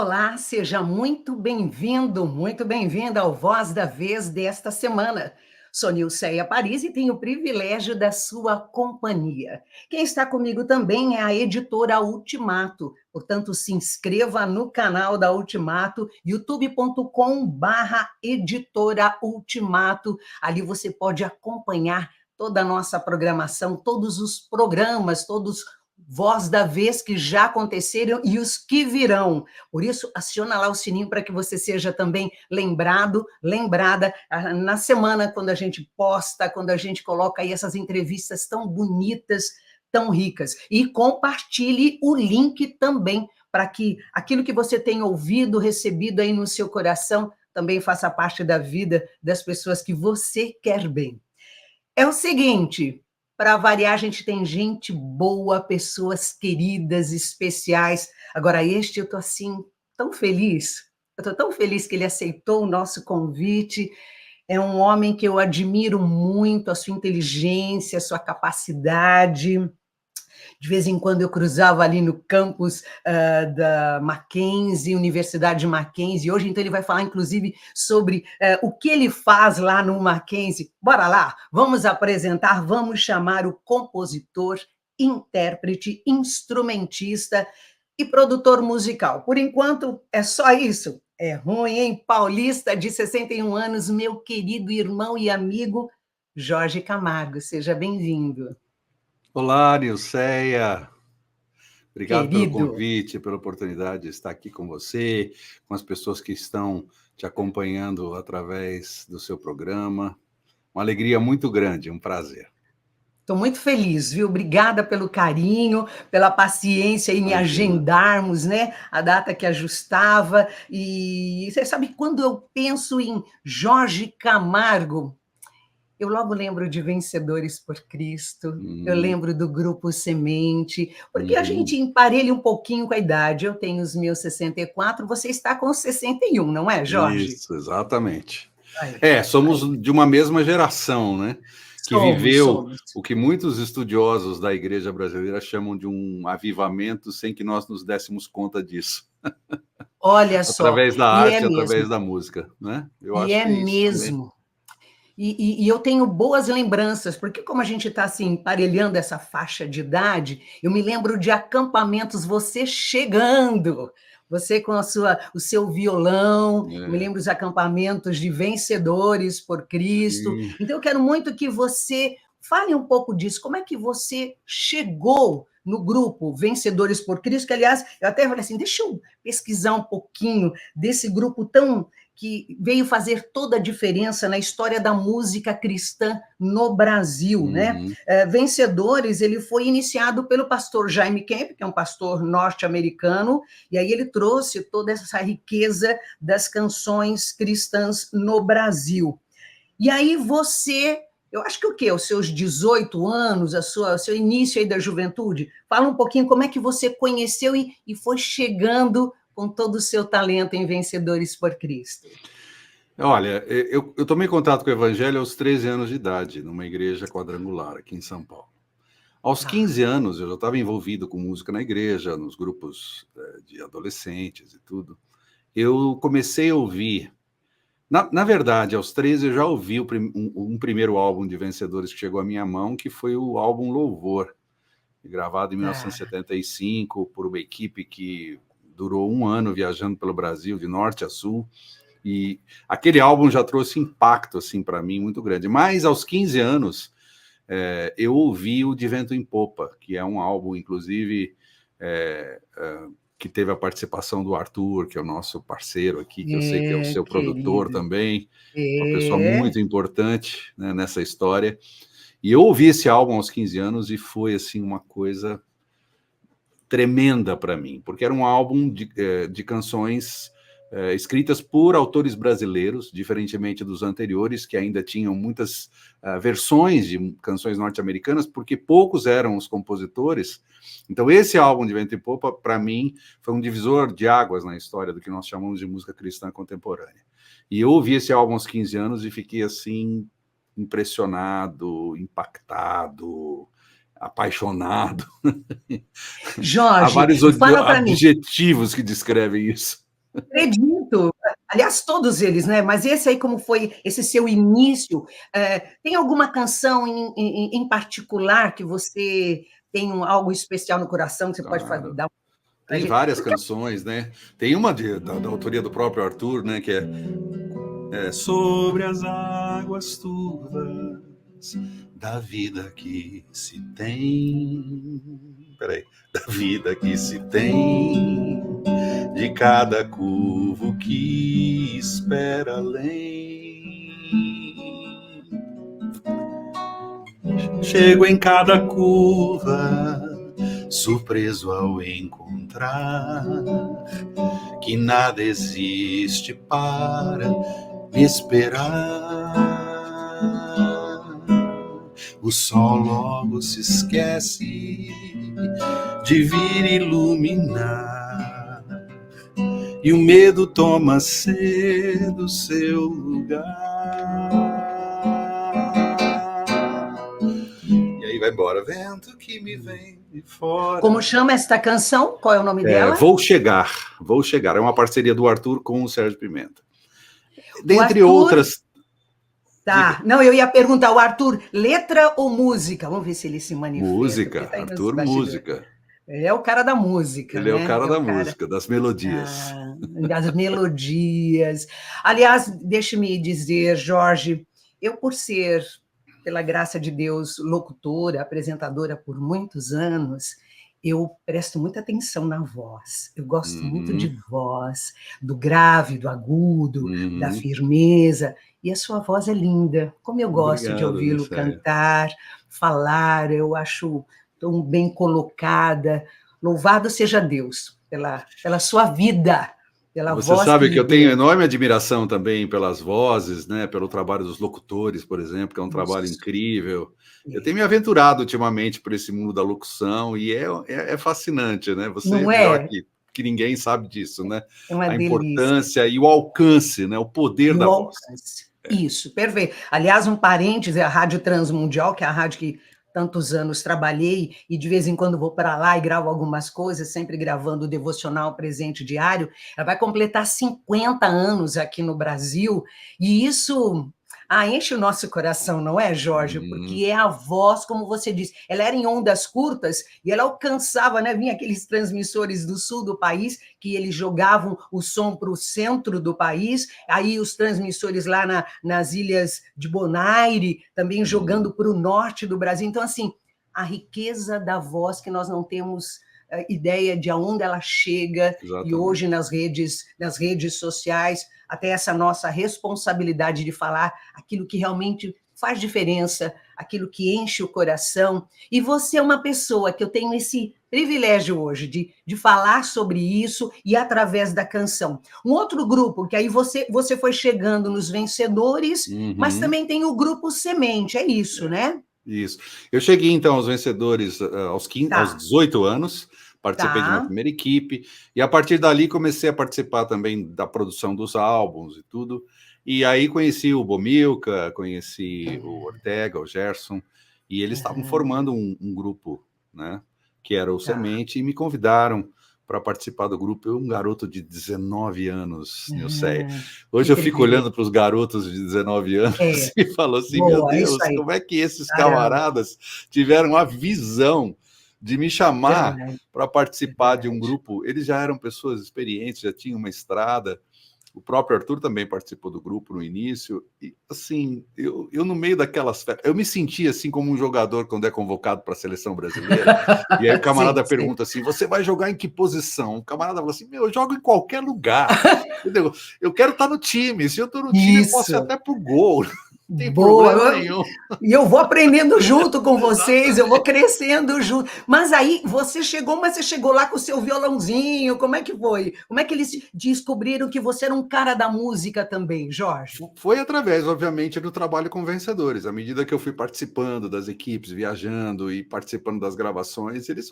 Olá, seja muito bem-vinda ao Voz da Vez desta semana. Sou Nilceia Paris e tenho o privilégio da sua companhia. Quem está comigo também é a editora Ultimato, portanto, se inscreva no canal da Ultimato, youtube.com/editora Ultimato. Ali você pode acompanhar toda a nossa programação, todos os programas, todos Voz da Vez que já aconteceram e os que virão. Por isso, aciona lá o sininho para que você seja também lembrado, lembrada na semana quando a gente posta, quando a gente coloca aí essas entrevistas tão bonitas, tão ricas. E compartilhe o link também para que aquilo que você tem ouvido, recebido aí no seu coração, também faça parte da vida das pessoas que você quer bem. É o seguinte, para variar, a gente tem gente boa, pessoas queridas, especiais. Agora, este eu estou assim, tão feliz. Eu estou tão feliz que ele aceitou o nosso convite. É um homem que eu admiro muito, a sua inteligência, a sua capacidade. De vez em quando eu cruzava ali no campus da Mackenzie, Universidade de Mackenzie. Hoje, então, ele vai falar, inclusive, sobre o que ele faz lá no Mackenzie. Bora lá, vamos apresentar, vamos chamar o compositor, intérprete, instrumentista e produtor musical. Por enquanto, é só isso. É ruim, hein? Paulista, de 61 anos, meu querido irmão e amigo, Jorge Camargo. Seja bem-vindo. Olá, Nilceia. Obrigado pelo Querido. convite, pela oportunidade de estar aqui com você, com as pessoas que estão te acompanhando através do seu programa. Uma alegria muito grande, um prazer. Estou muito feliz, viu? Obrigada pelo carinho, pela paciência em agendarmos, né, a data que ajustava. E você sabe, quando eu penso em Jorge Camargo, eu logo lembro de Vencedores por Cristo, eu lembro do Grupo Semente, porque a gente emparelha um pouquinho com a idade. Eu tenho os meus 64, você está com 61, não é, Jorge? Isso, exatamente. Aí, somos de uma mesma geração, né? Que viveu somos. o que muitos estudiosos da Igreja Brasileira chamam de um avivamento sem que nós nos dessemos conta disso. Olha só, Através da e arte, é mesmo. através da música, né? Eu E acho é que é isso também. mesmo. E eu tenho boas lembranças, porque como a gente está assim, emparelhando essa faixa de idade, eu me lembro de acampamentos, você chegando, você com o seu violão, eu me lembro dos acampamentos de Vencedores por Cristo. Sim. Então, eu quero muito que você fale um pouco disso, como é que você chegou no grupo Vencedores por Cristo, que, aliás, eu até falei assim, deixa eu pesquisar um pouquinho desse grupo tão que veio fazer toda a diferença na história da música cristã no Brasil, né? Vencedores, ele foi iniciado pelo pastor Jaime Kemp, que é um pastor norte-americano, e aí ele trouxe toda essa riqueza das canções cristãs no Brasil. E aí você, eu acho que o quê? Os seus 18 anos, o seu início aí da juventude, fala um pouquinho como é que você conheceu e foi chegando com todo o seu talento em Vencedores por Cristo. Olha, eu tomei contato com o Evangelho aos 13 anos de idade, numa igreja quadrangular aqui em São Paulo. Aos 15 anos, eu já estava envolvido com música na igreja, nos grupos de adolescentes e tudo. Eu comecei a ouvir. Na verdade, aos 13 eu já ouvi um primeiro álbum de Vencedores que chegou à minha mão, que foi o álbum Louvor, gravado em 1975 por uma equipe que durou um ano viajando pelo Brasil, de norte a sul. E aquele álbum já trouxe impacto assim, para mim muito grande. Mas aos 15 anos, eu ouvi o De Vento em Popa, que é um álbum, inclusive, que teve a participação do Arthur, que é o nosso parceiro aqui, que eu sei que é o seu produtor também, uma pessoa muito importante, né, nessa história. E eu ouvi esse álbum aos 15 anos e foi assim, uma coisa tremenda para mim, porque era um álbum de canções escritas por autores brasileiros, diferentemente dos anteriores, que ainda tinham muitas versões de canções norte-americanas, porque poucos eram os compositores. Então, esse álbum de Vento e Popa, para mim, foi um divisor de águas na história do que nós chamamos de música cristã contemporânea. E eu ouvi esse álbum aos 15 anos e fiquei, assim, impressionado, impactado, apaixonado. Jorge, Há vários fala para mim. adjetivos que descrevem isso. Acredito. Aliás, todos eles, né? Mas esse aí, como foi esse seu início? Tem alguma canção em particular que você tem algo especial no coração que você pode Claro. dar pra Tem gente? várias Porque canções, né? Tem uma da autoria do próprio Arthur, né? Que é sobre as águas turvas da vida que se tem. Peraí. Da vida que se tem, de cada curvo que espera além. Chego em cada curva, surpreso ao encontrar que nada existe para me esperar. O sol logo se esquece de vir iluminar, e o medo toma cedo seu lugar. E aí vai embora, vento que me vem de fora. como chama esta canção? Qual é o nome dela? Vou Chegar, Vou Chegar. É uma parceria do Arthur com o Sérgio Pimenta. O Dentre Arthur. outras. Tá. Diga. Não, eu ia perguntar, o Arthur, letra ou música? Vamos ver se ele se manifesta. Música, Porque tá aí nos Arthur bastidores. Música. Ele é o cara da música, Ele é o né? cara É o da cara música, das melodias. das melodias. Aliás, deixe-me dizer, Jorge, eu por ser, pela graça de Deus, locutora, apresentadora por muitos anos, eu presto muita atenção na voz. Eu gosto muito de voz, do grave, do agudo, da firmeza. E a sua voz é linda. Como eu gosto de Obrigado, ouvi-lo Michele. cantar, falar, eu acho tão bem colocada. Louvado seja Deus pela sua vida, pela Você voz que sabe que lhe eu tenho deu. enorme admiração também pelas vozes, né? Pelo trabalho dos locutores, por exemplo, que é um trabalho Isso. incrível. Eu tenho É. me aventurado ultimamente por esse mundo da locução e é fascinante, né? Você Não melhor é? que ninguém sabe disso, né? É uma A delícia. importância e o alcance, né? O poder E da o voz. alcance. Isso, perfeito. Aliás, um parêntese, a Rádio Transmundial, que é a rádio que tantos anos trabalhei, e de vez em quando vou para lá e gravo algumas coisas, sempre gravando o Devocional Presente Diário, ela vai completar 50 anos aqui no Brasil, e isso enche o nosso coração, não é, Jorge? Uhum. Porque é a voz, como você disse, ela era em ondas curtas e ela alcançava, né? Vinha aqueles transmissores do sul do país que eles jogavam o som para o centro do país, aí os transmissores lá nas ilhas de Bonaire, também jogando para o norte do Brasil. Então, assim, a riqueza da voz que nós não temos ideia de aonde ela chega, e hoje Exatamente. nas redes sociais, até essa nossa responsabilidade de falar aquilo que realmente faz diferença, aquilo que enche o coração. E você é uma pessoa que eu tenho esse privilégio hoje de falar sobre isso e através da canção. Um outro grupo, que aí você foi chegando nos vencedores, mas Uhum. também tem o grupo Semente, é isso, né? Isso. Eu cheguei, então, aos vencedores aos Tá, 18 anos, participei de uma tá. primeira equipe, e a partir dali comecei a participar também da produção dos álbuns e tudo. E aí conheci o Bomilca, conheci o Ortega, o Gerson, e eles estavam Aham, formando um grupo, né, que era o tá. Semente, e me convidaram para participar do grupo. Eu, um garoto de 19 anos, Nilceia. Que Hoje eu fico olhando privilégio. para os garotos de 19 anos É, e falo assim, meu boa, isso Deus, aí. como é que esses Caramba, camaradas tiveram a visão de me chamar verdade, para é participar de um verdade. grupo? Eles já eram pessoas experientes, já tinham uma estrada. O próprio Arthur também participou do grupo no início. E, assim, eu no meio daquelas festas, eu me sentia assim como um jogador quando é convocado para a seleção brasileira. E aí o Sim, camarada sim. pergunta assim: você vai jogar em que posição? O camarada fala assim: meu, eu jogo em qualquer lugar. Entendeu? Eu quero estar no time. Se eu estou no time, eu posso ir Isso. até pro gol. Não tem problema Boa. nenhum. E eu vou aprendendo junto com vocês, eu vou crescendo junto. Mas aí mas você chegou lá com o seu violãozinho, como é que foi? Como é que eles descobriram que você era um cara da música também, Jorge? Foi através, obviamente, do trabalho com vencedores. À medida que eu fui participando das equipes, viajando e participando das gravações, eles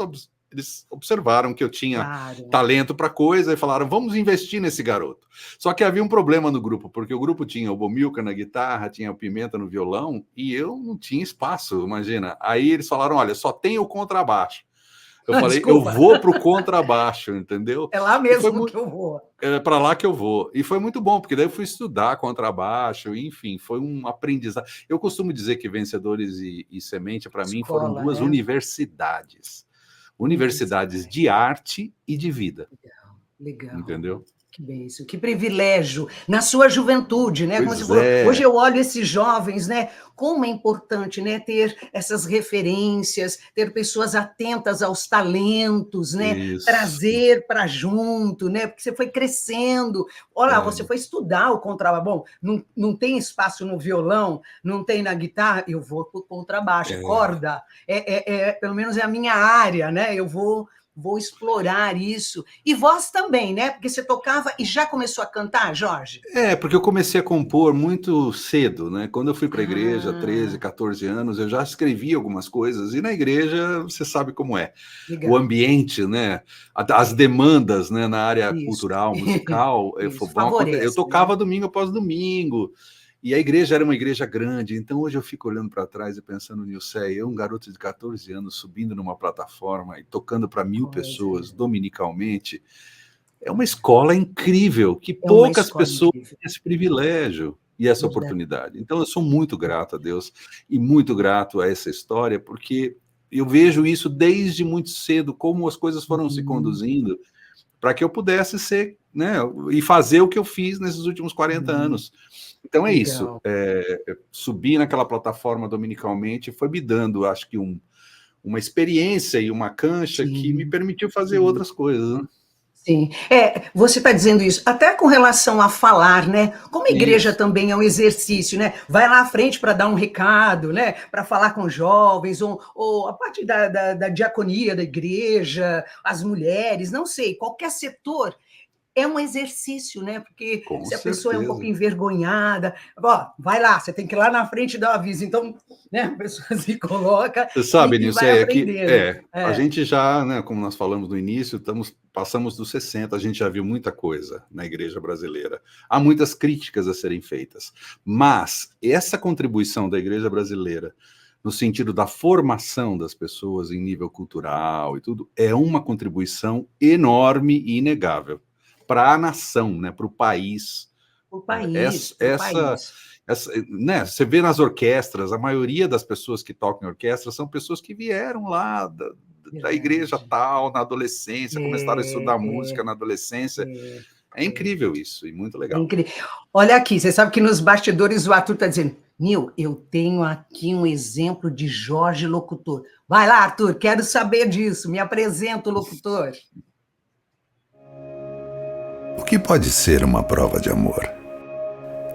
observaram que eu tinha Claro. talento para coisa e falaram: vamos investir nesse garoto. Só que havia um problema no grupo, porque o grupo tinha o Bomilca na guitarra, tinha o Pimenta no violão e eu não tinha espaço, imagina. Aí eles falaram: olha, só tem o contrabaixo. Eu falei, eu Desculpa, vou para o contrabaixo, entendeu? é lá E foi mesmo que muito, eu vou. é para lá que eu vou. E foi muito bom, porque daí eu fui estudar contrabaixo, enfim, foi um aprendizado. Eu costumo dizer que Vencedores e Semente, para mim, foram Escola, duas né? universidades. Universidades Universidade. de arte e de vida, Legal, legal. entendeu? Que bênção, que privilégio, na sua juventude, né? Como você Pois falou, hoje é, eu olho esses jovens, né? Como é importante, né? Ter essas referências, ter pessoas atentas aos talentos, né? isso. Trazer para junto, né? Porque você foi crescendo. Olha, você É, foi estudar o contrabaixo. Bom, não tem espaço no violão, não tem na guitarra, eu vou para o contrabaixo, é. corda, pelo menos é a minha área, né? Eu vou explorar isso. E voz também, né? Porque você tocava e já começou a cantar, Jorge? É, porque eu comecei a compor muito cedo, né? Quando eu fui para a igreja, 13, Ah, 14 anos, eu já escrevi algumas coisas, e na igreja você sabe como é. O legal. ambiente, né? As demandas, né, na área Isso. cultural, musical, Isso, vão acontecer. Eu favorece, né? tocava domingo após domingo, e a igreja era uma igreja grande, então hoje eu fico olhando para trás e pensando, Nilce, eu, um garoto de 14 anos, subindo numa plataforma e tocando para 1.000 Pois pessoas é. dominicalmente, é uma escola incrível, que É uma poucas escola pessoas incrível, têm esse privilégio e essa verdade. oportunidade. Então, eu sou muito grato a Deus e muito grato a essa história, porque eu vejo isso desde muito cedo, como as coisas foram se Uhum, conduzindo, para que eu pudesse ser, né, e fazer o que eu fiz nesses últimos 40 uhum, anos. Então é isso, legal. subir naquela plataforma dominicalmente foi me dando, acho que uma experiência e uma cancha que me Sim, permitiu fazer sim. outras coisas, né? Sim, você está dizendo isso, até com relação a falar, né? Como a igreja Isso. também é um exercício, né? Vai lá à frente para dar um recado, né? Para falar com jovens, ou a parte da diaconia da igreja, as mulheres, não sei, qualquer setor é um exercício, né? Porque Com se a pessoa é um pouco certeza. envergonhada, ó, vai lá, você tem que ir lá na frente e dar um aviso. Então, né, a pessoa se coloca Você sabe, e vai Nilce, é que aprendendo. a gente já, né, como nós falamos no início, passamos dos 60, a gente já viu muita coisa na igreja brasileira. Há muitas críticas a serem feitas, mas essa contribuição da igreja brasileira, no sentido da formação das pessoas em nível cultural e tudo, é uma contribuição enorme e inegável para a nação, né, para o país. Para o É, país, para o país. né, você vê nas orquestras, a maioria das pessoas que tocam em orquestra são pessoas que vieram lá da igreja Verdade. tal, na adolescência, começaram a estudar música É, na adolescência. é, É é, incrível isso, e muito é legal. incrível. Olha aqui, você sabe que nos bastidores o Arthur está dizendo, Nil, eu tenho aqui um exemplo de Jorge Locutor. Vai lá, Arthur, quero saber disso. Me apresenta o locutor. O que pode ser uma prova de amor?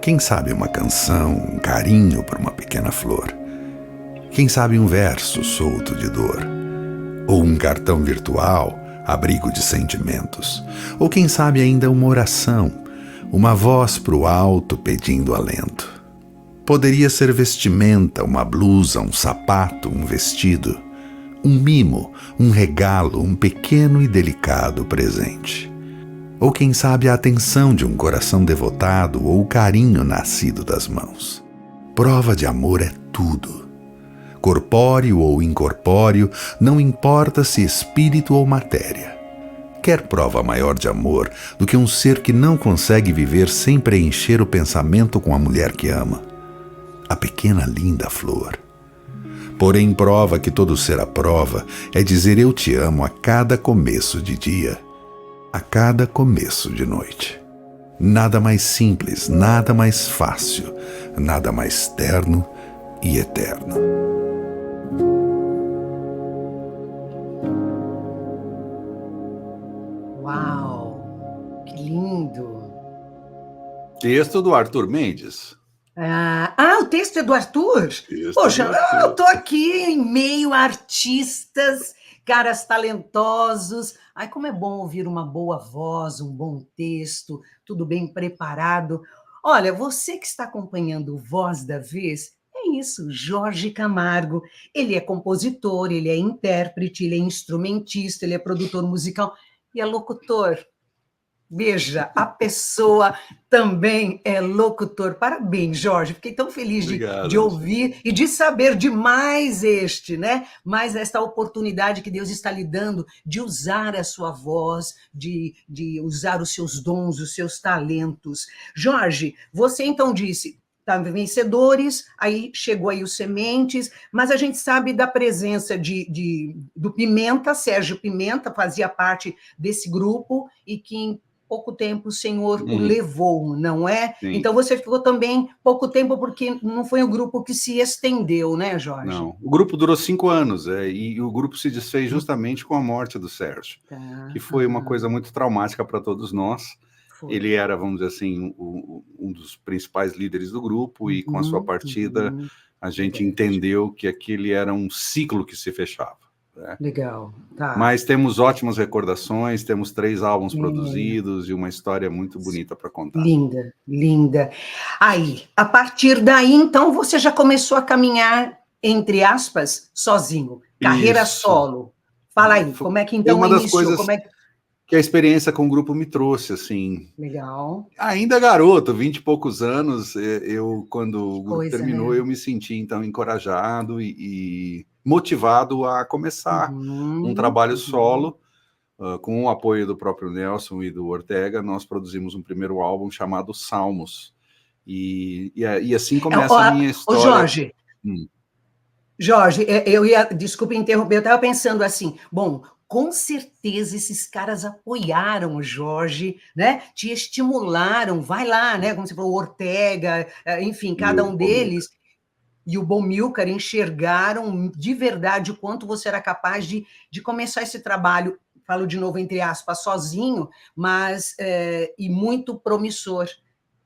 Quem sabe uma canção, um carinho por uma pequena flor? Quem sabe um verso solto de dor? Ou um cartão virtual, abrigo de sentimentos? Ou quem sabe ainda uma oração, uma voz pro alto pedindo alento? Poderia ser vestimenta, uma blusa, um sapato, um vestido, um mimo, um regalo, um pequeno e delicado presente. Ou quem sabe a atenção de um coração devotado ou o carinho nascido das mãos. Prova de amor é tudo. Corpóreo ou incorpóreo, não importa se espírito ou matéria. Quer prova maior de amor do que um ser que não consegue viver sem preencher o pensamento com a mulher que ama? A pequena linda flor. Porém, prova que todo ser aprova é dizer eu te amo a cada começo de dia, a cada começo de noite. Nada mais simples, nada mais fácil, nada mais terno e eterno. Uau, que lindo. Texto do Arthur Mendes. O texto é do Arthur? Texto Poxa, do eu Arthur. estou aqui em meio a artistas, caras talentosos. Ai, como é bom ouvir uma boa voz, um bom texto, tudo bem preparado. Olha, você que está acompanhando o Voz da Vez, é isso, Jorge Camargo. Ele é compositor, ele é intérprete, ele é instrumentista, ele é produtor musical e é locutor. Veja, a pessoa também é locutor. Parabéns, Jorge. Fiquei tão feliz Obrigado, de ouvir e de saber de mais né? Mais esta oportunidade que Deus está lhe dando de usar a sua voz, de usar os seus dons, os seus talentos. Jorge, você então disse, tá, vencedores, aí chegou aí os sementes, mas a gente sabe da presença do Pimenta, Sérgio Pimenta, fazia parte desse grupo e que em pouco tempo o Senhor o levou, não é? Sim. Então você ficou também pouco tempo, porque não foi um grupo que se estendeu, né, Jorge? Não, o grupo durou 5 anos, e o grupo se desfez justamente com a morte do Sérgio, que foi uma coisa muito traumática para todos nós. Foi. Ele era, vamos dizer assim, um dos principais líderes do grupo, e com a sua partida a gente entendeu que aquele era um ciclo que se fechava. Né? Legal. Tá. Mas temos ótimas recordações, temos 3 álbuns produzidos e uma história muito bonita para contar. Linda, linda. Aí, a partir daí, então, você já começou a caminhar, entre aspas, sozinho, carreira solo. Fala aí, como é que então uma das iniciou? coisas que a experiência com o grupo me trouxe, assim. Legal. Ainda garoto, 20 e poucos anos, quando o grupo terminou, né? eu me senti, então, encorajado e motivado a começar um trabalho solo, com o apoio do próprio Nelson e do Ortega. Nós produzimos um primeiro álbum chamado Salmos, e assim começa a minha história. Ô, Jorge, Jorge, desculpe interromper, eu estava pensando assim, bom, com certeza esses caras apoiaram o Jorge, né? Te estimularam, vai lá, né? Como você falou, o Ortega, enfim, cada um deles, e o Bomilcar enxergaram de verdade o quanto você era capaz de começar esse trabalho, falo de novo entre aspas, sozinho, mas e muito promissor,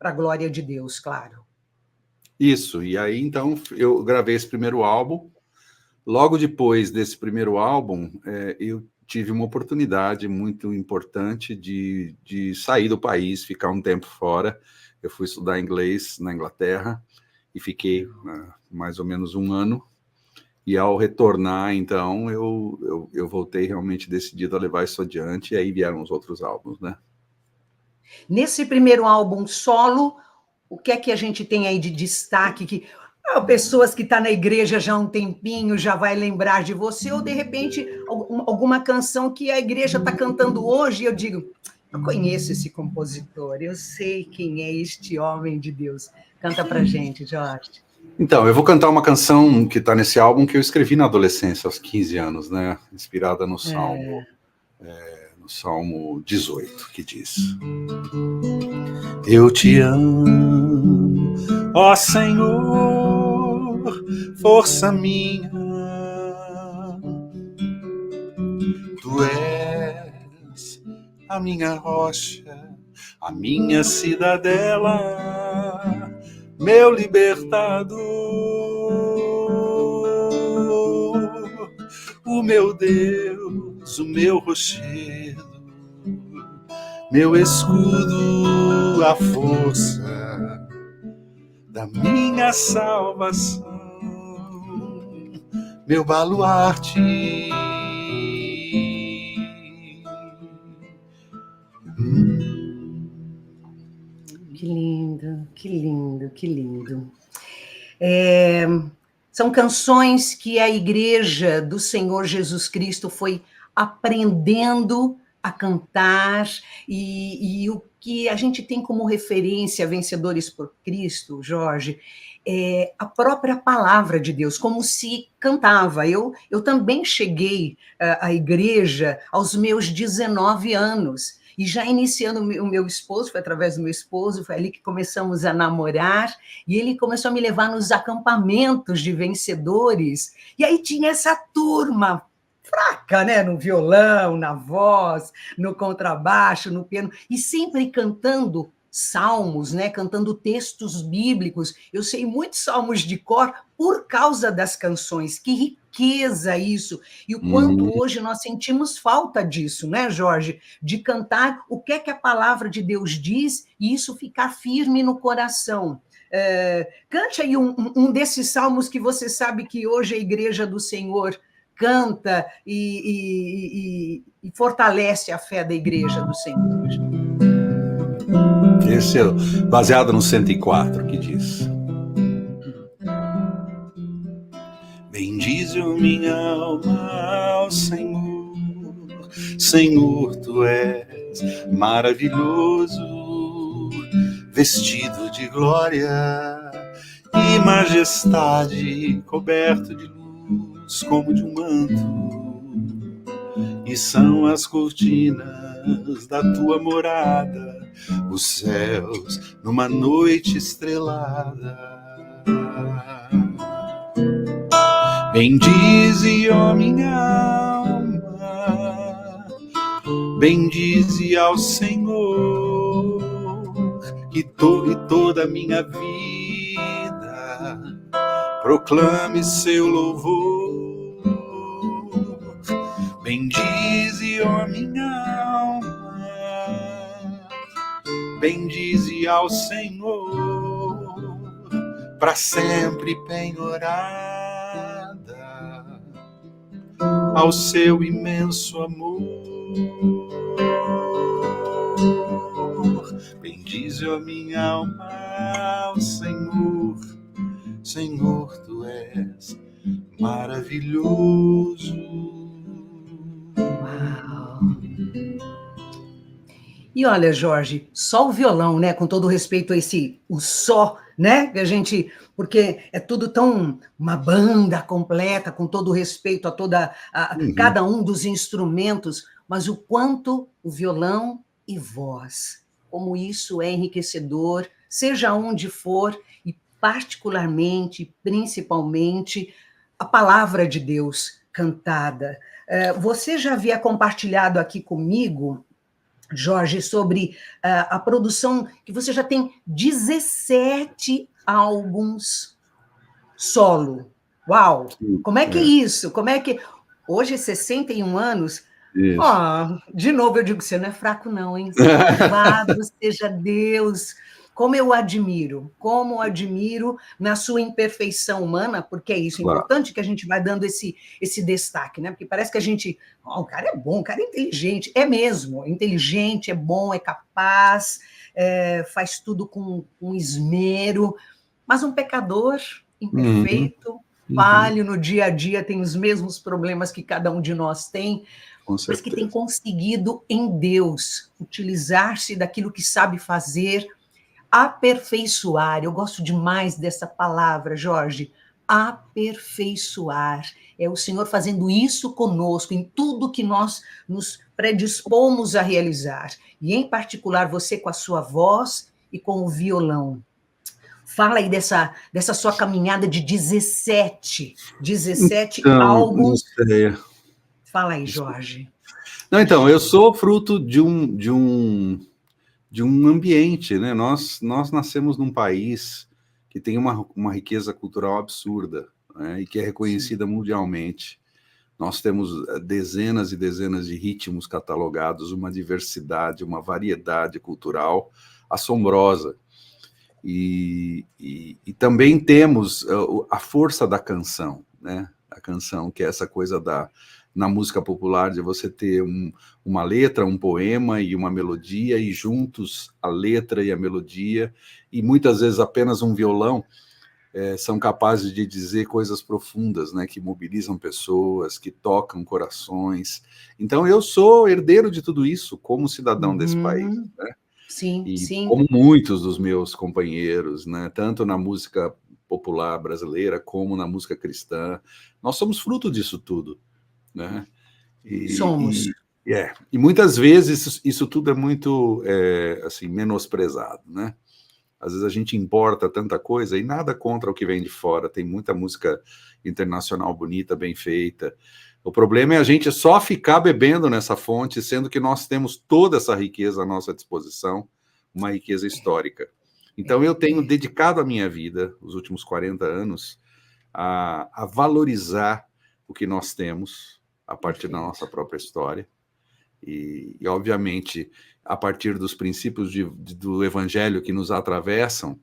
para a glória de Deus, claro. Isso, e aí então eu gravei esse primeiro álbum. Logo depois desse primeiro álbum, eu tive uma oportunidade muito importante de sair do país, ficar um tempo fora. Eu fui estudar inglês na Inglaterra e fiquei mais ou menos 1 ano. E ao retornar, então, eu voltei realmente decidido a levar isso adiante, e aí vieram os outros álbuns, né? Nesse primeiro álbum solo, o que é que a gente tem aí de destaque que pessoas que estão na igreja já há um tempinho já vai lembrar de você, ou de repente alguma canção que a igreja está cantando hoje e eu digo, eu conheço esse compositor, eu sei quem é este homem de Deus. Canta pra gente, Jorge. Então, eu vou cantar uma canção que está nesse álbum que eu escrevi na adolescência, aos 15 anos, né? Inspirada no Salmo, no Salmo 18, que diz: Eu te amo, ó Senhor, força minha, Tu és a minha rocha, a minha cidadela, meu libertador, o meu Deus, o meu rochedo, meu escudo, a força da minha salvação, meu baluarte. Que lindo, que lindo, que lindo. São canções que a Igreja do Senhor Jesus Cristo foi aprendendo a cantar, e o que a gente tem como referência, Vencedores por Cristo, Jorge, é a própria palavra de Deus, como se cantava. Eu também cheguei à igreja aos meus 19 anos, e já iniciando o meu esposo, foi através do meu esposo, foi ali que começamos a namorar, e ele começou a me levar nos acampamentos de vencedores, e aí tinha essa turma fraca, né? No violão, na voz, no contrabaixo, no piano, e sempre cantando salmos, né? Cantando textos bíblicos. Eu sei muitos salmos de cor por causa das canções. Que riqueza isso! E o quanto hoje nós sentimos falta disso, né, Jorge? De cantar o que é que a palavra de Deus diz e isso ficar firme no coração. Cante aí um desses salmos que você sabe que hoje a Igreja do Senhor canta e fortalece a fé da Igreja do Senhor. Esse é baseado no 104, que diz: bendize minha alma ao Senhor, Senhor, tu és maravilhoso, vestido de glória e majestade, coberto de luz como de um manto, e são as cortinas da tua morada, os céus numa noite estrelada. Bendize, ó minha alma, bendize ao Senhor, e toda a minha vida proclame seu louvor. Bendize, ó minha alma, bendize ao Senhor, para sempre penhorada ao seu imenso amor. Bendize, ó minha alma, ao Senhor, Senhor, tu és maravilhoso. Uau! E olha, Jorge, só o violão, né? Com todo respeito a o só, né? Que a gente, porque é tudo tão uma banda completa, com todo respeito a cada um dos instrumentos, mas o quanto o violão e voz, como isso é enriquecedor, seja onde for, e particularmente, principalmente, a palavra de Deus cantada. Você já havia compartilhado aqui comigo, Jorge, sobre a produção, que você já tem 17 álbuns solo. Uau! Como é que é isso? Como é que... Hoje, 61 anos... de novo eu digo, você não é fraco não, hein? Louvado seja Deus! Como eu admiro na sua imperfeição humana, porque é isso, é importante que a gente vai dando esse destaque, né? Porque parece que a gente, o cara é bom, o cara é inteligente, é mesmo, é inteligente, é bom, é capaz, faz tudo com esmero, mas um pecador imperfeito, falho no dia a dia, tem os mesmos problemas que cada um de nós tem, mas que tem conseguido em Deus utilizar-se daquilo que sabe fazer, aperfeiçoar. Eu gosto demais dessa palavra, Jorge. Aperfeiçoar. É o Senhor fazendo isso conosco, em tudo que nós nos predispomos a realizar. E, em particular, você com a sua voz e com o violão. Fala aí dessa sua caminhada de 17 álbuns. Fala aí, Jorge. Não, então, eu sou fruto de um ambiente, né? Nós nascemos num país que tem uma riqueza cultural absurda, né? E que é reconhecida mundialmente. Nós temos dezenas e dezenas de ritmos catalogados, uma diversidade, uma variedade cultural assombrosa. E também temos a força da canção, né? A canção, que é essa coisa na música popular, de você ter uma letra, um poema e uma melodia, e juntos a letra e a melodia, e muitas vezes apenas um violão, são capazes de dizer coisas profundas, né, que mobilizam pessoas, que tocam corações. Então eu sou herdeiro de tudo isso como cidadão desse país, né? Sim, sim. Como muitos dos meus companheiros, né, tanto na música popular brasileira como na música cristã, nós somos fruto disso tudo, né? Somos. E muitas vezes isso tudo é muito assim, menosprezado, né? Às vezes a gente importa tanta coisa, e nada contra o que vem de fora, tem muita música internacional bonita, bem feita. O problema é a gente só ficar bebendo nessa fonte, sendo que nós temos toda essa riqueza à nossa disposição, uma riqueza histórica. Então eu tenho dedicado a minha vida, os últimos 40 anos, a valorizar o que nós temos a partir da nossa própria história, e obviamente, a partir dos princípios do Evangelho que nos atravessam,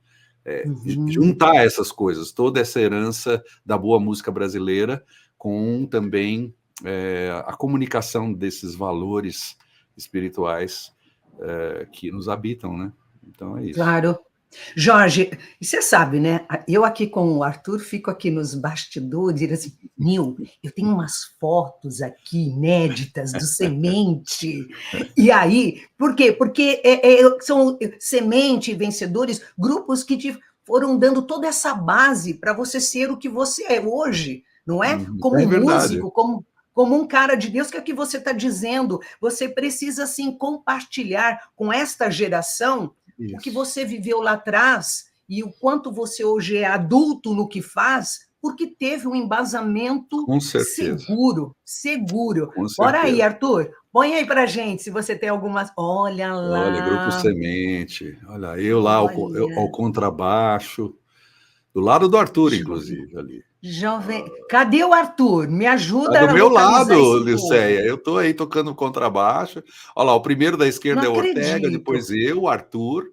juntar essas coisas, toda essa herança da boa música brasileira, com também a comunicação desses valores espirituais que nos habitam, né? Então é isso. Claro. Jorge, e você sabe, né? Eu aqui com o Arthur fico aqui nos bastidores e assim, Nil, eu tenho umas fotos aqui inéditas do Semente. E aí, por quê? Porque são Semente e Vencedores, grupos que te foram dando toda essa base para você ser o que você é hoje, não é? Como É verdade. músico, como um cara de Deus, que é o que você está dizendo. Você precisa, sim, compartilhar com esta geração o que você viveu lá atrás e o quanto você hoje é adulto no que faz, porque teve um embasamento Com certeza. seguro. Com Bora aí, certeza. Arthur, põe aí pra gente, se você tem algumas... Olha Olha, Grupo lá. Semente. Olha, eu lá ao Olha. contrabaixo, do lado do Arthur, Jovem. inclusive, ali. Cadê o Arthur? Me Tá ajuda do a meu localizar lado, esse povo. Liceia. Eu tô aí tocando contrabaixo. Olha lá, o primeiro da Não esquerda é o Ortega, depois acredito. eu, o Arthur,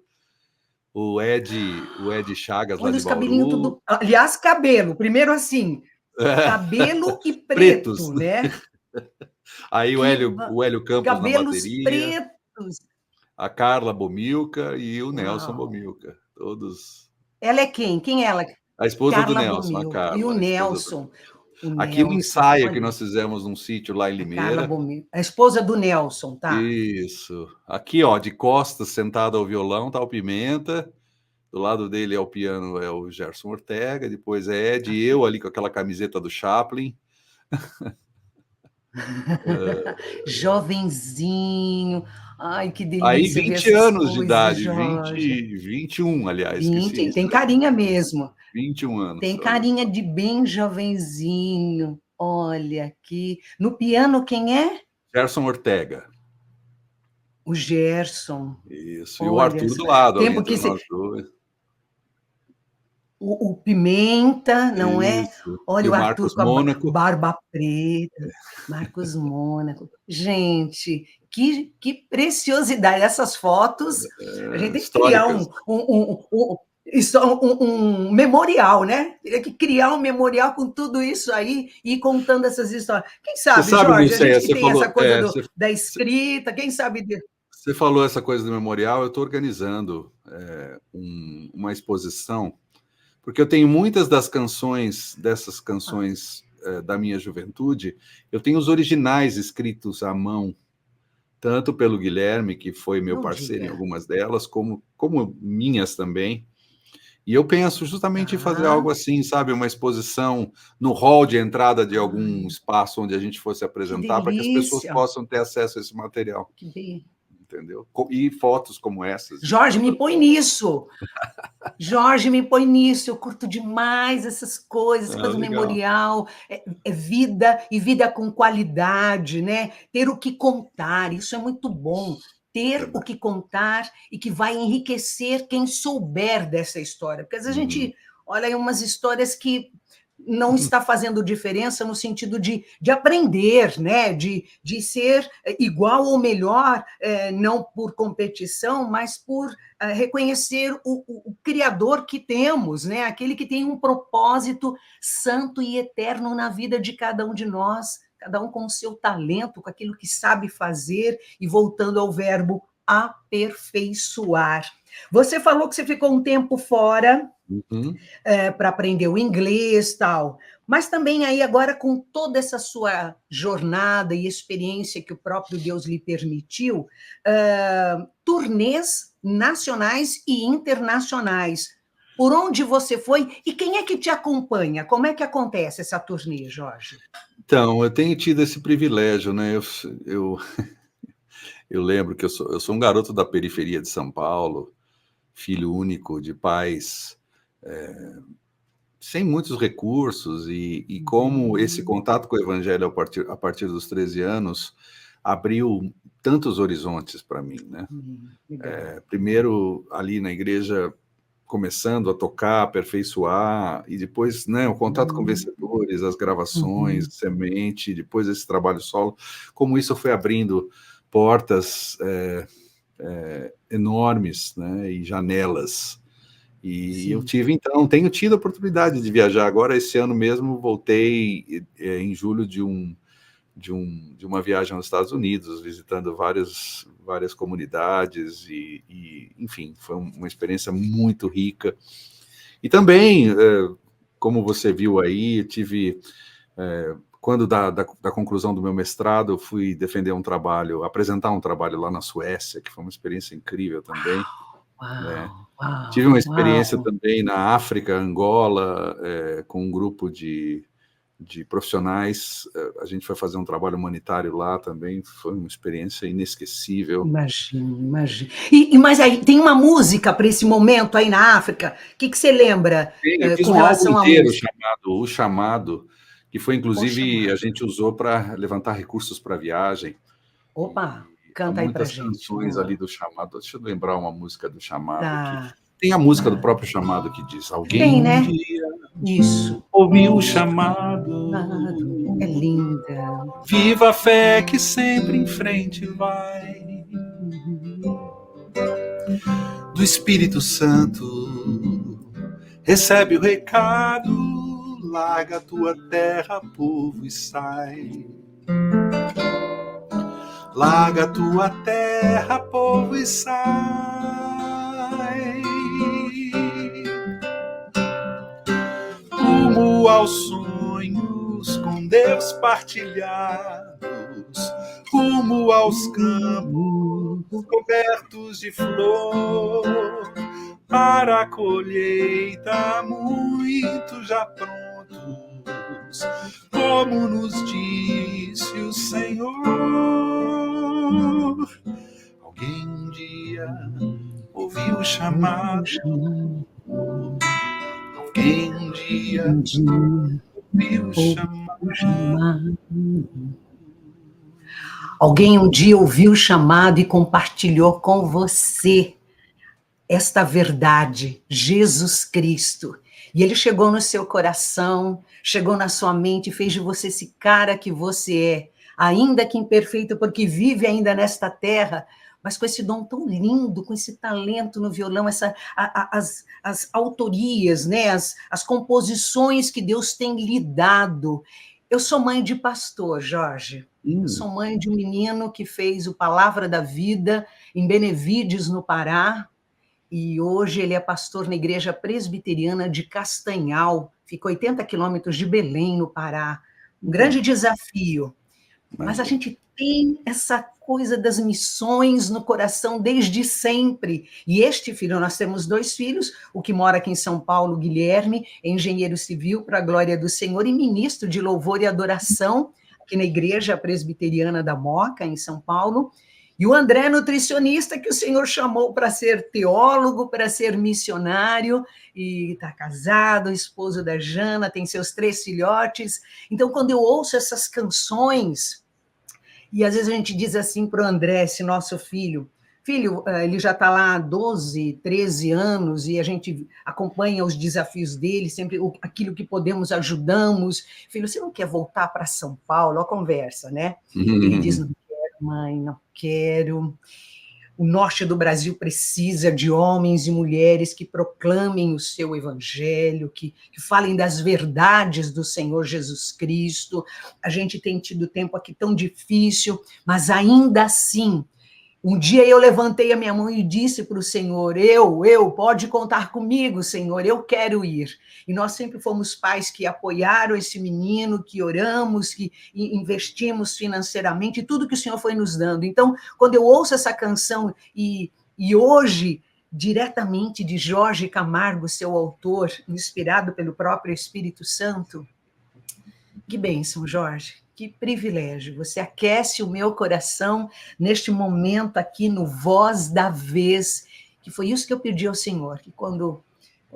o Ed Chagas lá Olha de os cabelinhos Bauru. tudo... Aliás, cabelo. Primeiro assim, cabelo e Pretos. preto, né? Aí o Hélio Campos na Cabelos bateria, pretos. a Carla Bomilca e o Nelson Uau. Bomilca. Todos. Ela é quem? Quem é ela? A esposa do Carla Nelson, a Bomilca. E o Carla, a esposa do Nelson. Nelson. O Aqui no Nelson, ensaio que olha. nós fizemos num sítio lá em A Carla Limeira. Bomilca. A esposa do Nelson, tá? Isso. Aqui, ó, de costas, sentado ao violão, tá o Pimenta. Do lado dele é o piano, é o Gerson Ortega. Depois é Ed e eu ali com aquela camiseta do Chaplin. Jovenzinho. Ai, que Aí delícia ver 20 essas anos de coisas, idade, Jorge. 21, aliás, esqueci 20. isso. Tem carinha mesmo. 21 anos, Tem olha carinha só. de bem jovenzinho. Olha aqui. No piano, quem é? Gerson Ortega. O Gerson. Isso. E o Olha Arthur só. do lado, ali Tempo entre que nós dois. o Pimenta, não é? Isso. E Olha o o Arthur Marcos com a Mônaco. barba preta, Marcos Mônaco. Gente, que preciosidade! Essas fotos, a gente tem que criar Históricas. um memorial, né? Teria que criar um memorial com tudo isso aí e contando essas histórias. Quem Você sabe, sabe, Jorge, a Luceia, gente que você tem essa falou, coisa da escrita, quem sabe... você falou essa coisa do memorial, eu estou organizando uma exposição, porque eu tenho muitas dessas canções da minha juventude, eu tenho os originais escritos à mão, tanto pelo Guilherme, que foi meu Não parceiro em diga. algumas delas, como minhas também. E eu penso justamente em fazer Tá. algo assim, sabe? Uma exposição no hall de entrada de algum Ai, espaço onde a gente fosse que apresentar, para que as pessoas delícia! possam ter acesso a esse material, Que bem. entendeu? E fotos como essas de Jorge, me tantas põe outras. nisso. Jorge, me põe nisso. Eu curto demais essas coisas, essa coisa Legal. memorial. É vida e vida com qualidade, né? Ter o que contar, isso é muito bom. Ter o Verdade. que contar e que vai enriquecer quem souber dessa história. Porque às vezes a gente olha aí umas histórias que não está fazendo diferença no sentido de aprender, né? De ser igual ou melhor, não por competição, mas por reconhecer o Criador que temos, né? Aquele que tem um propósito santo e eterno na vida de cada um de nós, cada um com o seu talento, com aquilo que sabe fazer, e voltando ao verbo aperfeiçoar. Você falou que você ficou um tempo fora, para aprender o inglês, tal. Mas também aí agora com toda essa sua jornada e experiência que o próprio Deus lhe permitiu, turnês nacionais e internacionais. Por onde você foi e quem é que te acompanha? Como é que acontece essa turnê, Jorge? Então, eu tenho tido esse privilégio, né? Eu lembro que eu sou um garoto da periferia de São Paulo, filho único de pais sem muitos recursos, e como esse contato com o evangelho a partir dos 13 anos abriu tantos horizontes para mim, né? Primeiro ali na igreja, começando a tocar, aperfeiçoar, e depois, né, o contato com vencedores, as gravações, Semente, depois esse trabalho solo, como isso foi abrindo portas enormes, né, e janelas. E eu tenho tido a oportunidade de viajar. Agora, esse ano mesmo, voltei em julho de de uma viagem aos Estados Unidos, visitando várias comunidades enfim, foi uma experiência muito rica. E também, como você viu aí, quando da conclusão do meu mestrado, fui apresentar um trabalho lá na Suécia, que foi uma experiência incrível também. Né? Tive uma experiência também na África, Angola, com um grupo de profissionais. A gente foi fazer um trabalho humanitário lá também, foi uma experiência inesquecível. Imagino. Mas aí, tem uma música para esse momento aí na África? O que você lembra Eu fiz com um relação álbum à inteiro música? chamado O Chamado, que foi, inclusive, a gente usou para levantar recursos para a viagem. Opa, São canta aí para muitas gente. canções ali do Chamado. Deixa eu lembrar uma música do Chamado aqui. Tá. Tem a música do próprio Chamado que diz: alguém Tem, né? um dia Isso. ouviu o chamado. É linda. Viva a fé que sempre em frente vai. Do Espírito Santo recebe o recado. Larga a tua terra, povo, e sai. Larga a tua terra, povo, e sai. Rumo aos sonhos com Deus partilhados. Rumo aos campos cobertos de flor. Para a colheita muito já prontos, como nos disse o Senhor. Alguém um dia ouviu o chamado. Alguém um dia ouviu o chamado. Alguém um dia ouviu o chamado e compartilhou com você esta verdade, Jesus Cristo. E ele chegou no seu coração, chegou na sua mente e fez de você esse cara que você é, ainda que imperfeito, porque vive ainda nesta terra, mas com esse dom tão lindo, com esse talento no violão, as autorias, né, as composições que Deus tem lhe dado. Eu sou mãe de pastor, Jorge. Eu sou mãe de um menino que fez o Palavra da Vida em Benevides, no Pará, e hoje ele é pastor na Igreja Presbiteriana de Castanhal, fica 80 quilômetros de Belém, no Pará. Um grande desafio. Mas a gente tem essa coisa das missões no coração desde sempre. E este filho, nós temos 2 filhos, o que mora aqui em São Paulo, Guilherme, é engenheiro civil para a glória do Senhor e ministro de louvor e adoração aqui na Igreja Presbiteriana da Moca, em São Paulo. E o André, nutricionista, que o Senhor chamou para ser teólogo, para ser missionário, e está casado, esposo da Jana, tem seus 3 filhotes. Então, quando eu ouço essas canções, e às vezes a gente diz assim para o André, esse nosso filho, ele já está lá há 12, 13 anos, e a gente acompanha os desafios dele, sempre aquilo que podemos, ajudamos. Filho, você não quer voltar para São Paulo? A conversa, né? Ele diz, não quero, mãe, não quero. O norte do Brasil precisa de homens e mulheres que proclamem o seu evangelho, que falem das verdades do Senhor Jesus Cristo. A gente tem tido tempo aqui tão difícil, mas ainda assim, um dia eu levantei a minha mão e disse para o Senhor, pode contar comigo, Senhor, eu quero ir. E nós sempre fomos pais que apoiaram esse menino, que oramos, que investimos financeiramente, tudo que o Senhor foi nos dando. Então, quando eu ouço essa canção, e hoje, diretamente de Jorge Camargo, seu autor, inspirado pelo próprio Espírito Santo, que bênção, Jorge. Que privilégio, você aquece o meu coração neste momento aqui no Voz da Vez, que foi isso que eu pedi ao Senhor, que quando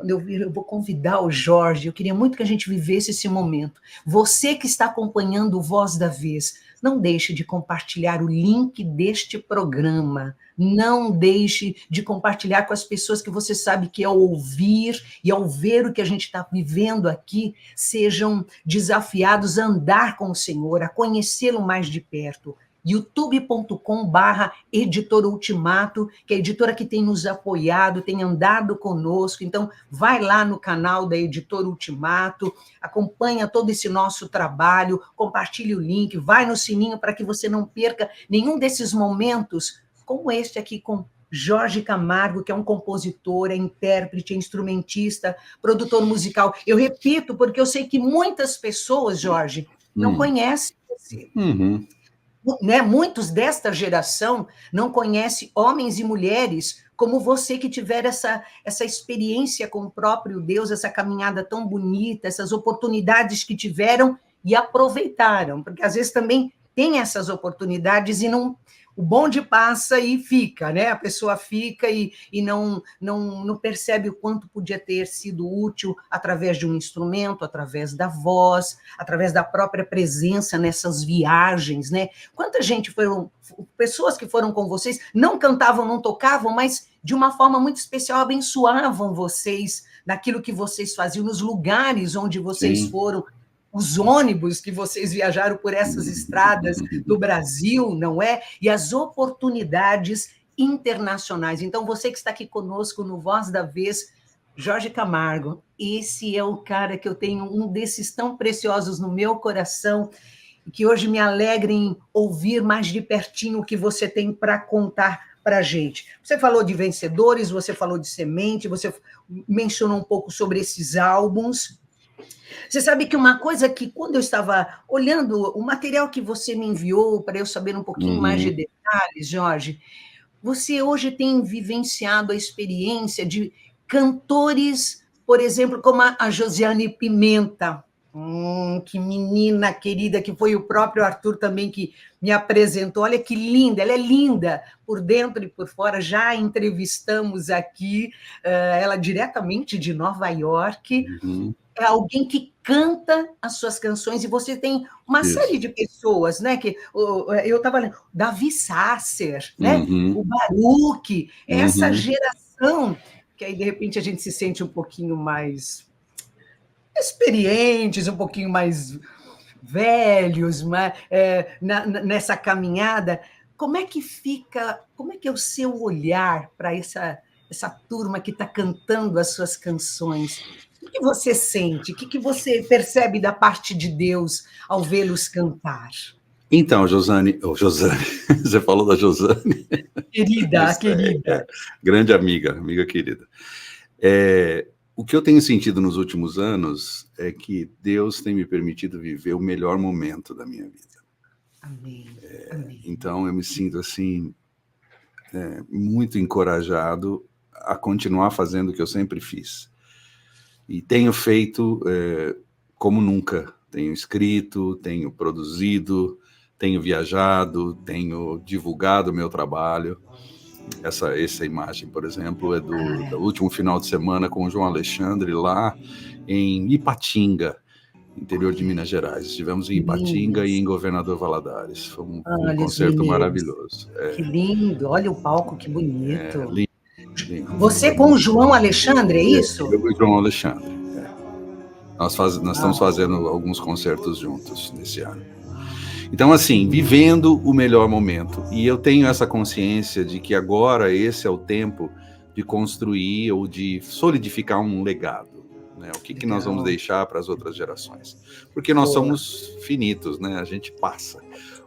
eu vir, eu vou convidar o Jorge, eu queria muito que a gente vivesse esse momento. Você que está acompanhando o Voz da Vez, não deixe de compartilhar o link deste programa, não deixe de compartilhar com as pessoas que você sabe que ao ouvir e ao ver o que a gente está vivendo aqui, sejam desafiados a andar com o Senhor, a conhecê-lo mais de perto. youtube.com/Editora Ultimato, que é a editora que tem nos apoiado, tem andado conosco. Então, vai lá no canal da Editora Ultimato, acompanha todo esse nosso trabalho, compartilhe o link, vai no sininho para que você não perca nenhum desses momentos, como este aqui com Jorge Camargo, que é um compositor, é intérprete, é instrumentista, produtor musical. Eu repito, porque eu sei que muitas pessoas, Jorge, não conhecem você. Uhum. Né? Muitos desta geração não conhecem homens e mulheres como você, que tiveram essa experiência com o próprio Deus, essa caminhada tão bonita, essas oportunidades que tiveram e aproveitaram, porque às vezes também tem essas oportunidades e não... O bonde passa e fica, né? A pessoa fica e não percebe o quanto podia ter sido útil através de um instrumento, através da voz, através da própria presença nessas viagens, né? Quanta gente pessoas que foram com vocês, não cantavam, não tocavam, mas de uma forma muito especial abençoavam vocês naquilo que vocês faziam, nos lugares onde vocês Sim. foram, os ônibus que vocês viajaram por essas estradas do Brasil, não é? E as oportunidades internacionais. Então, você que está aqui conosco no Voz da Vez, Jorge Camargo, esse é o cara que eu tenho, um desses tão preciosos no meu coração, e que hoje me alegra em ouvir mais de pertinho o que você tem para contar para a gente. Você falou de vencedores, você falou de semente, você mencionou um pouco sobre esses álbuns. Você sabe que uma coisa que, quando eu estava olhando o material que você me enviou, para eu saber um pouquinho mais de detalhes, Jorge, você hoje tem vivenciado a experiência de cantores, por exemplo, como a Josiane Pimenta. Que menina querida, que foi o próprio Arthur também que me apresentou. Olha que linda, ela é linda por dentro e por fora. Já entrevistamos aqui ela diretamente de Nova York. É alguém que canta as suas canções, e você tem uma série de pessoas, né? Que eu estava lendo, Davi Sasser, né? O Baruch, essa geração, que aí, de repente, a gente se sente um pouquinho mais experientes, um pouquinho mais velhos, nessa caminhada. Como é que fica, como é que é o seu olhar para essa turma que está cantando as suas canções? O que você sente? O que você percebe da parte de Deus ao vê-los cantar? Então, Josane, você falou da Josane? Querida, querida. Grande amiga querida. O que eu tenho sentido nos últimos anos é que Deus tem me permitido viver o melhor momento da minha vida. Amém. Amém. Então, eu me sinto, assim, muito encorajado a continuar fazendo o que eu sempre fiz. E tenho feito como nunca. Tenho escrito, tenho produzido, tenho viajado, tenho divulgado o meu trabalho. Essa imagem, por exemplo, é do último final de semana com o João Alexandre lá em Ipatinga, interior de Minas Gerais. Estivemos em Ipatinga e em Governador Valadares. Foi um concerto maravilhoso. Que lindo, olha o palco, que bonito. Lindo. Você com o João Alexandre, é isso? Eu e o João Alexandre. Nós estamos fazendo alguns concertos juntos nesse ano. Então, assim, vivendo o melhor momento. E eu tenho essa consciência de que agora esse é o tempo de construir ou de solidificar um legado. Né? O que nós vamos deixar para as outras gerações? Porque nós somos finitos, né? A gente passa.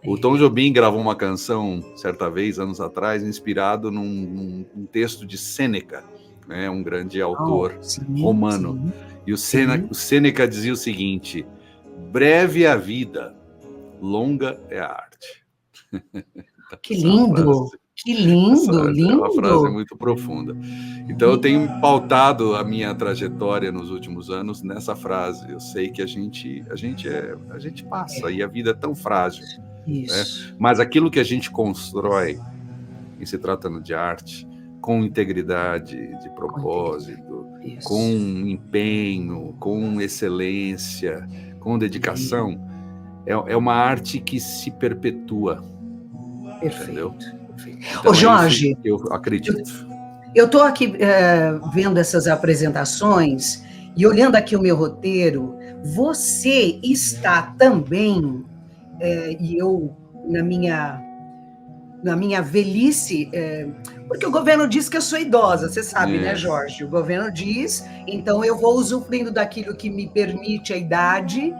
O Tom Jobim gravou uma canção, certa vez, anos atrás, inspirado num texto de Sêneca, né? Um grande autor romano. Sim. E o Sêneca dizia o seguinte: breve é a vida, longa é a arte. Que lindo! Que lindo, lindo! É uma frase muito profunda. Então, eu tenho pautado a minha trajetória nos últimos anos nessa frase. Eu sei que a gente passa, e a vida é tão frágil. Isso. Né? Mas aquilo que a gente constrói, em se tratando de arte, com integridade de propósito, com empenho, com excelência, com dedicação, é uma arte que se perpetua. Perfeito. Entendeu? Então, Jorge, eu acredito. Eu estou aqui vendo essas apresentações e olhando aqui o meu roteiro. Você está também, e eu, na minha na minha velhice, porque o governo diz que eu sou idosa, você sabe, né, É. Jorge? O governo diz, então eu vou usufruindo daquilo que me permite a idade,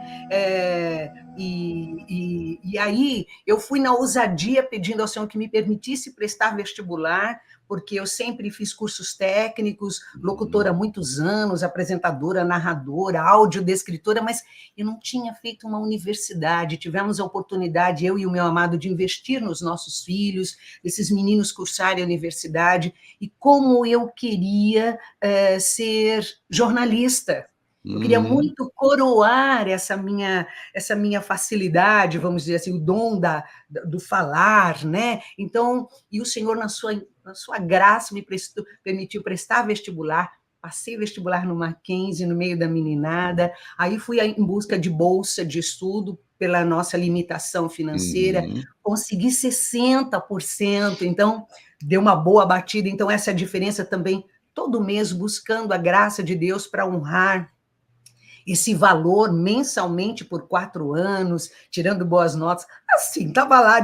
e aí eu fui na ousadia pedindo ao Senhor que me permitisse prestar vestibular, porque eu sempre fiz cursos técnicos, locutora há muitos anos, apresentadora, narradora, audiodescritora, mas eu não tinha feito uma universidade. Tivemos a oportunidade, eu e o meu amado, de investir nos nossos filhos, esses meninos cursarem a universidade, e como eu queria ser jornalista. Eu queria muito coroar essa minha facilidade, vamos dizer assim, o dom do falar, né? Então, e o Senhor, na sua graça, permitiu prestar vestibular. Passei vestibular no Mackenzie, no meio da meninada, aí fui em busca de bolsa de estudo pela nossa limitação financeira, consegui 60%, então deu uma boa batida, então essa é a diferença também, todo mês buscando a graça de Deus para honrar esse valor mensalmente por 4 anos, tirando boas notas, assim, estava lá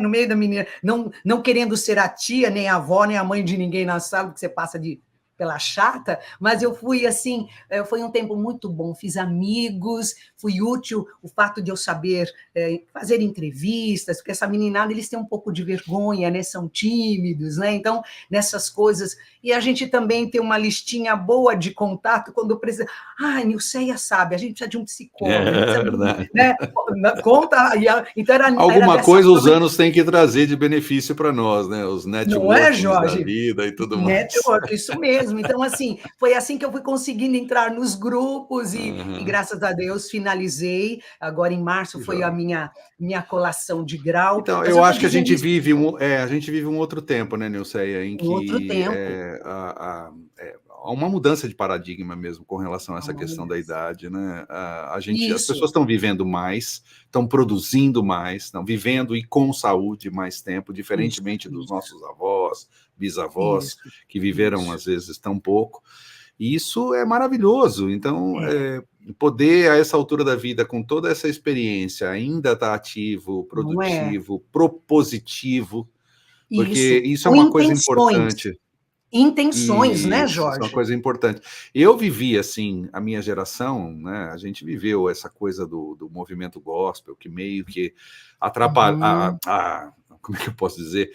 no meio da menina, não querendo ser a tia, nem a avó, nem a mãe de ninguém na sala, que você passa pela chata, mas eu fui assim, foi um tempo muito bom, fiz amigos, fui útil o fato de eu saber fazer entrevistas, porque essa meninada, eles têm um pouco de vergonha, né, são tímidos, né, então, nessas coisas, e a gente também tem uma listinha boa de contato, quando precisa, Nilceia sabe, a gente precisa de um psicólogo, Verdade. Né, conta, então Alguma coisa os anos têm que trazer de benefício para nós, né, os networkings da vida e tudo mais. Network, isso mesmo. Então, assim, foi assim que eu fui conseguindo entrar nos grupos e graças a Deus, finalizei. Agora, em março, foi a minha colação de grau. Então, eu acho que a gente vive um outro tempo, né, Nilceia, em que outro tempo. Há uma mudança de paradigma mesmo com relação a essa questão da idade, né? As pessoas estão vivendo mais, estão produzindo mais, estão vivendo e com saúde mais tempo, diferentemente dos nossos avós, bisavós, que viveram às vezes tão pouco. E isso é maravilhoso. Então, poder, a essa altura da vida, com toda essa experiência, ainda estar ativo, produtivo, propositivo, porque isso é uma coisa importante. Intenções, né, Jorge? Isso é uma coisa importante. Eu vivi, assim, a minha geração, né, a gente viveu essa coisa do movimento gospel, que meio que atrapalha, como é que eu posso dizer?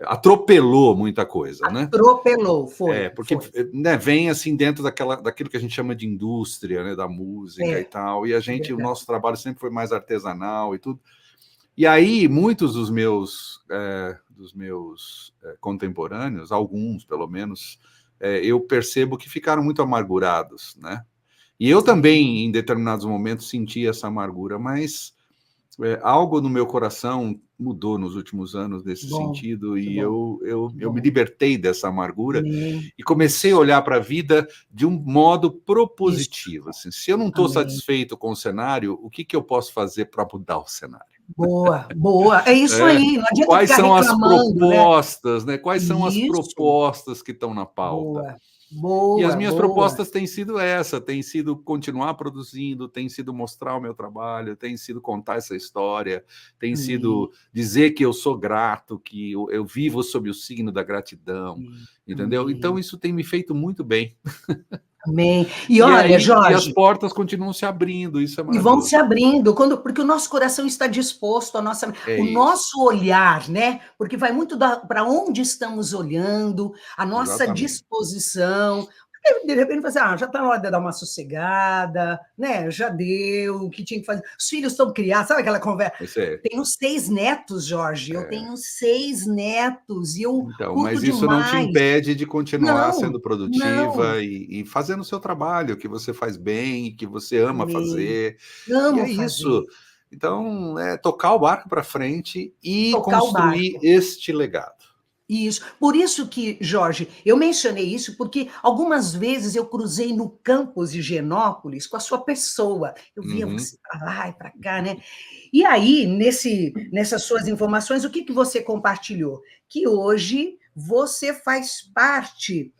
Atropelou muita coisa, né? Atropelou, foi. Porque né, vem, assim, dentro daquilo que a gente chama de indústria, né, da música e tal, e o nosso trabalho sempre foi mais artesanal e tudo. E aí, muitos dos meus contemporâneos, alguns pelo menos, eu percebo que ficaram muito amargurados, né? E eu também, em determinados momentos, senti essa amargura, mas algo no meu coração mudou nos últimos anos nesse sentido, e eu me libertei dessa amargura e comecei a olhar para a vida de um modo propositivo. Assim, se eu não estou satisfeito com o cenário, o que eu posso fazer para mudar o cenário? Boa. É isso aí. Não adianta Quais ficar são as reclamando, propostas, né? Quais Isso. são as propostas que estão na pauta? Boa. E as minhas propostas têm sido tem sido continuar produzindo, tem sido mostrar o meu trabalho, tem sido contar essa história, tem sido dizer que eu sou grato, que eu vivo sob o signo da gratidão, entendeu? Então isso tem me feito muito bem. Amém. E olha, Jorge... E as portas continuam se abrindo, isso é maravilhoso. E vão se abrindo, porque o nosso coração está disposto, nosso olhar, né? Porque vai muito para onde estamos olhando, a nossa disposição. Porque, de repente, você já está na hora de dar uma sossegada, né? Já deu o que tinha que fazer. Os filhos estão criados, sabe aquela conversa? Tenho 6 netos, Jorge, eu tenho 6 netos, e eu curto mas isso demais. não te impede de continuar sendo produtiva e fazendo o seu trabalho, que você faz bem, que você ama fazer. Isso. Então, tocar o barco para frente e construir este legado. Isso. Por isso que, Jorge, eu mencionei isso porque algumas vezes eu cruzei no campus de Higienópolis com a sua pessoa. Eu via você para lá e para cá, né? E aí, nessas suas informações, o que você compartilhou? Que hoje você faz parte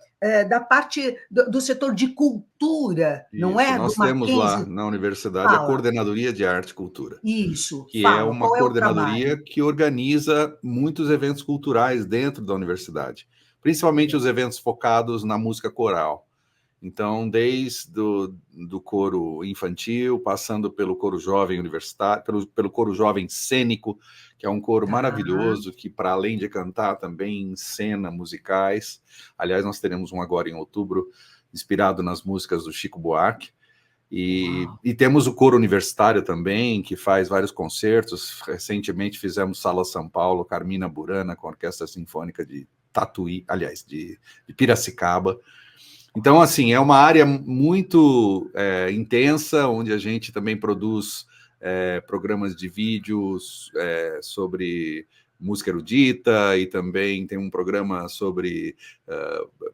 da parte do setor de cultura, não Isso, é? Do nós temos lá Mackenzie. na universidade a Fala. Coordenadoria de Arte e Cultura, Isso, que é fala. uma Qual é o trabalho? coordenadoria que organiza muitos eventos culturais dentro da universidade, principalmente os eventos focados na música coral. Então, desde do coro infantil, passando pelo coro jovem universitário, pelo coro jovem cênico, que é um coro Tá. maravilhoso, que para além de cantar também encena musicais. Aliás, nós teremos um agora em outubro, inspirado nas músicas do Chico Buarque. E temos o coro universitário também, que faz vários concertos. Recentemente fizemos Sala São Paulo, Carmina Burana, com a Orquestra Sinfônica de Tatuí, aliás, de Piracicaba. Então, assim, é uma área muito intensa, onde a gente também produz programas de vídeos sobre música erudita, e também tem um programa sobre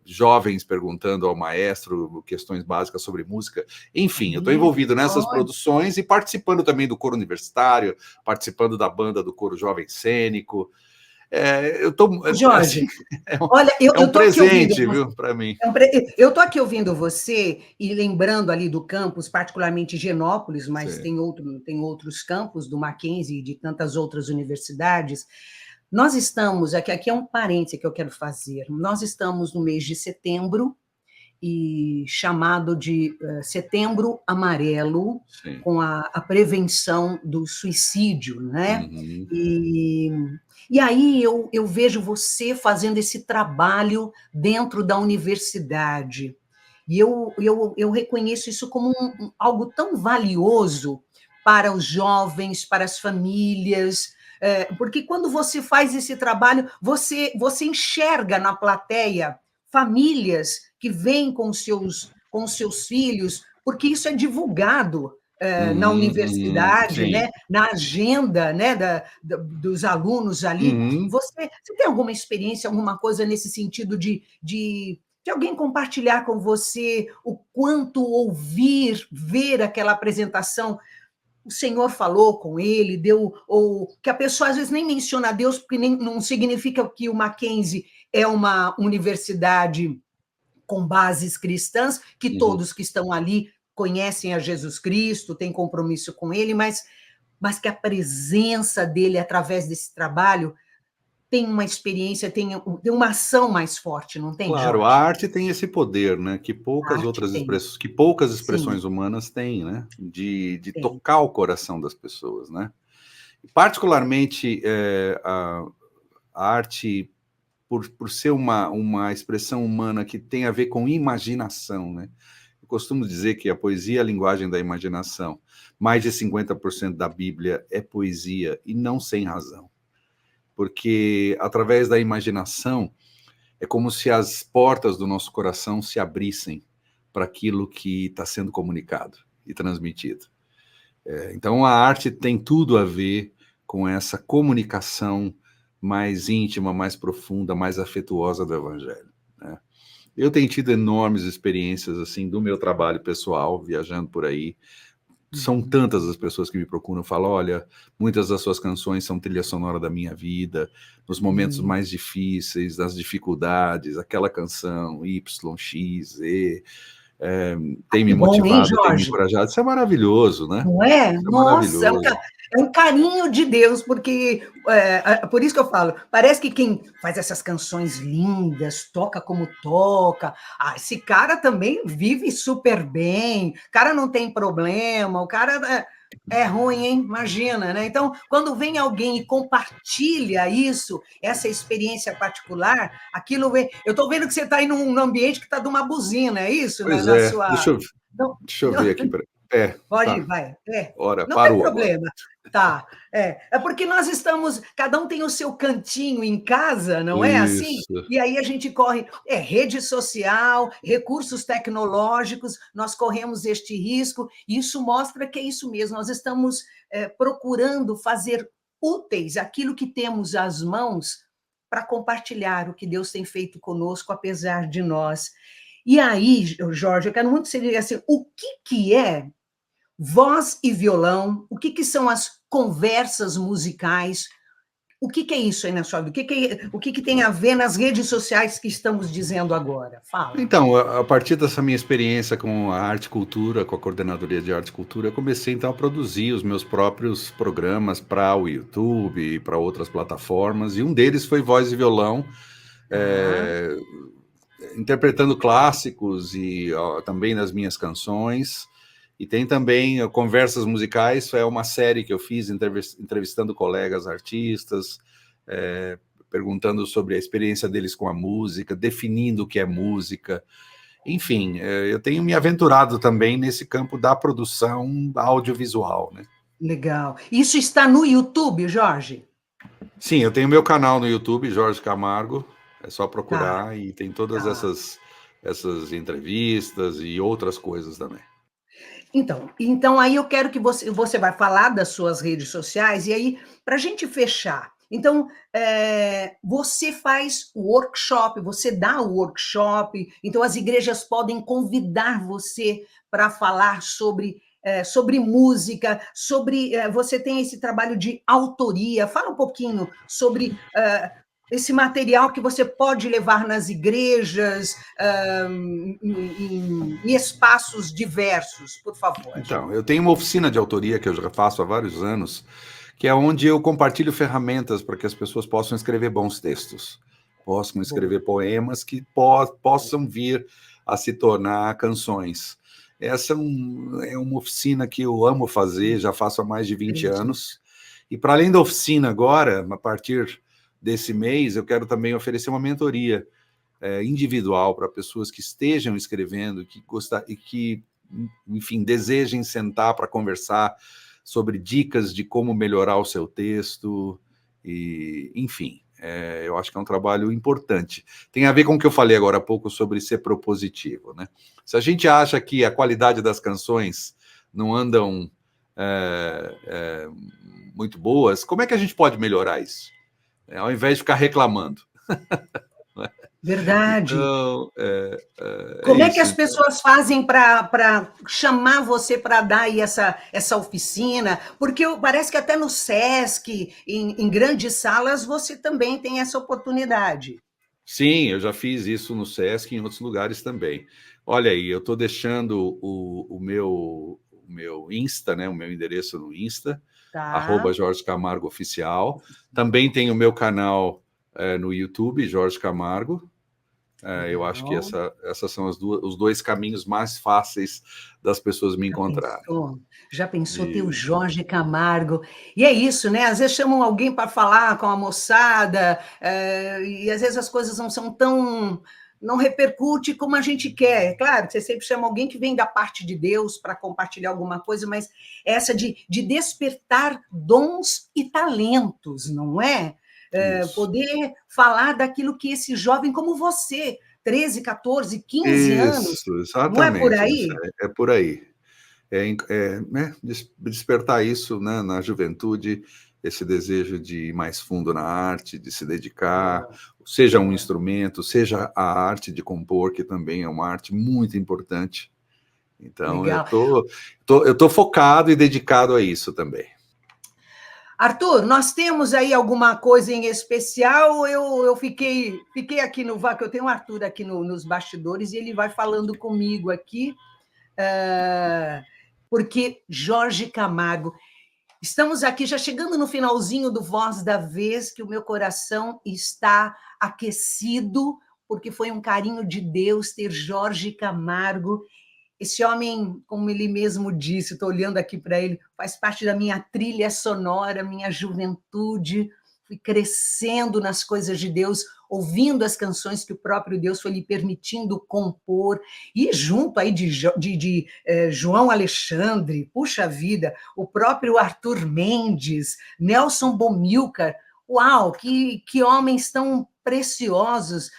jovens perguntando ao maestro questões básicas sobre música. Enfim, eu estou envolvido nessas produções e participando também do coro universitário, participando da banda do coro jovem cênico. Eu tô, Jorge, assim, olha, é um tô aqui ouvindo presente, viu, para mim. Eu estou aqui ouvindo você e lembrando ali do campus, particularmente Higienópolis, mas Sim. tem outros campos do Mackenzie e de tantas outras universidades. Nós estamos, aqui é um parêntese que eu quero fazer, nós estamos no mês de setembro, e chamado de Setembro Amarelo, Sim. com a prevenção do suicídio, né? Uhum. E aí eu vejo você fazendo esse trabalho dentro da universidade, e eu reconheço isso como algo tão valioso para os jovens, para as famílias, porque quando você faz esse trabalho, você enxerga na plateia famílias que vêm com os seus filhos, porque isso é divulgado na universidade, Sim. né, na agenda, né, dos alunos ali. Você tem alguma experiência, alguma coisa nesse sentido de alguém compartilhar com você o quanto ouvir, ver aquela apresentação, o Senhor falou com ele, deu, ou que a pessoa às vezes nem menciona Deus, porque não significa que o Mackenzie é uma universidade com bases cristãs, que todos que estão ali conhecem a Jesus Cristo, têm compromisso com ele, mas que a presença dele através desse trabalho tem uma experiência, tem uma ação mais forte, não tem, Claro, a Jorge? arte tem esse poder, né, que A poucas arte outras tem. expressões, que poucas Sim, expressões humanas têm, né, de tem. tocar o coração das pessoas, né. Particularmente, a arte, por ser uma expressão humana que tem a ver com imaginação, né. Eu costumo dizer que a poesia é a linguagem da imaginação. Mais de 50% da Bíblia é poesia, e não sem razão. Porque através da imaginação é como se as portas do nosso coração se abrissem para aquilo que está sendo comunicado e transmitido. Então a arte tem tudo a ver com essa comunicação mais íntima, mais profunda, mais afetuosa do Evangelho, né? Eu tenho tido enormes experiências assim do meu trabalho pessoal, viajando por aí. São tantas as pessoas que me procuram, falam: olha, muitas das suas canções são trilha sonora da minha vida, nos momentos mais difíceis, das dificuldades, aquela canção Y, X, Z, tem me Que bom, hein, motivado, tem me Jorge? encorajado. Isso é maravilhoso, né? Não é? Isso é Nossa, maravilhoso. é um carinho de Deus, porque por isso que eu falo, parece que quem faz essas canções lindas, toca como toca, esse cara também vive super bem, o cara não tem problema, o cara é ruim, hein? Imagina, né? Então, quando vem alguém e compartilha isso, essa experiência particular, aquilo vem. Eu estou vendo que você está aí num ambiente que está de uma buzina, é isso? Pois Na é, sua. deixa eu ver aqui. Pode ir, Tá, vai. ora, Não tem parou agora. problema. Tá. É porque nós estamos, cada um tem o seu cantinho em casa, não é assim? Isso. E aí a gente corre, rede social, recursos tecnológicos, nós corremos este risco, e isso mostra que é isso mesmo, nós estamos procurando fazer úteis aquilo que temos às mãos para compartilhar o que Deus tem feito conosco, apesar de nós. E aí, Jorge, eu quero muito que você diga assim, o que é voz e violão, o que são as conversas musicais, O que que é isso aí na sua vida? O que que tem a ver nas redes sociais que estamos dizendo agora? Fala. Então, a partir dessa minha experiência com a arte e cultura, com a coordenadoria de arte e cultura, eu comecei então a produzir os meus próprios programas para o YouTube e para outras plataformas, e um deles foi Voz e Violão, interpretando clássicos e também nas minhas canções. E tem também Conversas Musicais, é uma série que eu fiz entrevistando colegas artistas, perguntando sobre a experiência deles com a música, definindo o que é música. Enfim, eu tenho me aventurado também nesse campo da produção audiovisual, né? Legal. Isso está no YouTube, Jorge? Sim, eu tenho meu canal no YouTube, Jorge Camargo, é só procurar, Tá. e tem todas essas entrevistas e outras coisas também. Então aí eu quero que você vai falar das suas redes sociais, e aí, para a gente fechar, então, você faz workshop, você dá o workshop, então as igrejas podem convidar você para falar sobre música, você tem esse trabalho de autoria. Fala um pouquinho sobre esse material que você pode levar nas igrejas, em espaços diversos, por favor. Então, eu tenho uma oficina de autoria que eu já faço há vários anos, que é onde eu compartilho ferramentas para que as pessoas possam escrever bons textos, possam escrever poemas que possam vir a se tornar canções. Essa é uma oficina que eu amo fazer, já faço há mais de 20 anos. E para além da oficina agora, a partir desse mês, eu quero também oferecer uma mentoria individual para pessoas que estejam escrevendo e que, enfim, desejem sentar para conversar sobre dicas de como melhorar o seu texto, e, enfim, eu acho que é um trabalho importante. Tem a ver com o que eu falei agora há pouco sobre ser propositivo, né? Se a gente acha que a qualidade das canções não andam muito boas, como é que a gente pode melhorar isso? Ao invés de ficar reclamando. Verdade. Então, como é que as pessoas fazem para chamar você para dar aí essa oficina? Porque parece que até no SESC, em grandes salas, você também tem essa oportunidade. Sim, eu já fiz isso no SESC e em outros lugares também. Olha aí, eu estou deixando o meu Insta, né, o meu endereço no Insta, @ Jorge Camargo Oficial. Também tem o meu canal no YouTube, Jorge Camargo. Eu acho que essas são os dois caminhos mais fáceis das pessoas me encontrarem. Já pensou ter o Jorge Camargo? E é isso, né? Às vezes chamam alguém para falar com a moçada, e às vezes as coisas não são tão... não repercute como a gente quer. Claro que você sempre chama alguém que vem da parte de Deus para compartilhar alguma coisa, mas essa de despertar dons e talentos, não é? Poder falar daquilo que esse jovem como você, 13, 14, 15 anos, exatamente, não é por aí? É por aí. Né, despertar isso, né, na juventude, esse desejo de ir mais fundo na arte, de se dedicar, seja um instrumento, seja a arte de compor, que também é uma arte muito importante. Então, eu tô focado e dedicado a isso também. Arthur, nós temos aí alguma coisa em especial? Eu fiquei aqui no vácuo, eu tenho o Arthur aqui nos bastidores, e ele vai falando comigo aqui, porque Jorge Camargo... Estamos aqui já chegando no finalzinho do Voz da Vez, que o meu coração está aquecido, porque foi um carinho de Deus ter Jorge Camargo. Esse homem, como ele mesmo disse, estou olhando aqui para ele, faz parte da minha trilha sonora, minha juventude. Fui crescendo nas coisas de Deus, ouvindo as canções que o próprio Deus foi lhe permitindo compor, e junto aí de João Alexandre, puxa vida, o próprio Arthur Mendes, Nelson Bomilcar. Uau, que homens tão preciosos,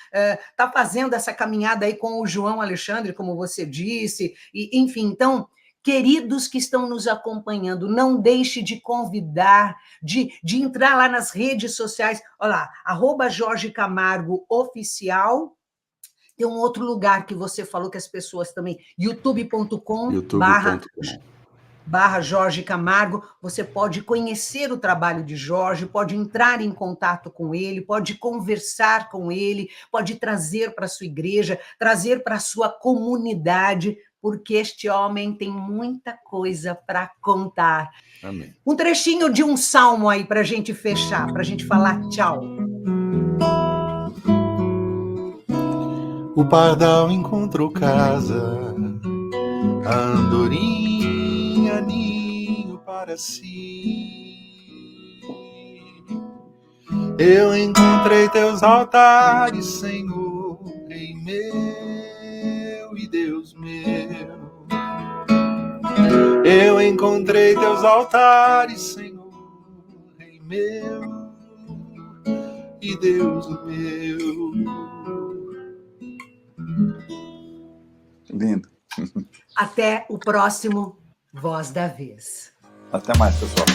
está fazendo essa caminhada aí com o João Alexandre, como você disse, e, enfim, então, queridos que estão nos acompanhando, não deixe de convidar, de entrar lá nas redes sociais, olha lá, @ Jorge Camargo Oficial. Tem um outro lugar que você falou que as pessoas também, youtube.com/. Jorge Camargo, você pode conhecer o trabalho de Jorge, pode entrar em contato com ele, pode conversar com ele, pode trazer para a sua igreja, trazer para a sua comunidade, porque este homem tem muita coisa para contar. Amém. Um trechinho de um salmo aí para a gente fechar, para a gente falar tchau. O pardal encontrou casa, a andorinha ninho para si. Eu encontrei teus altares, Senhor, Rei meu e Deus meu. Eu encontrei teus altares, Senhor, Rei meu e Deus meu. Lindo. Até o próximo Voz da Vez. Até mais, pessoal.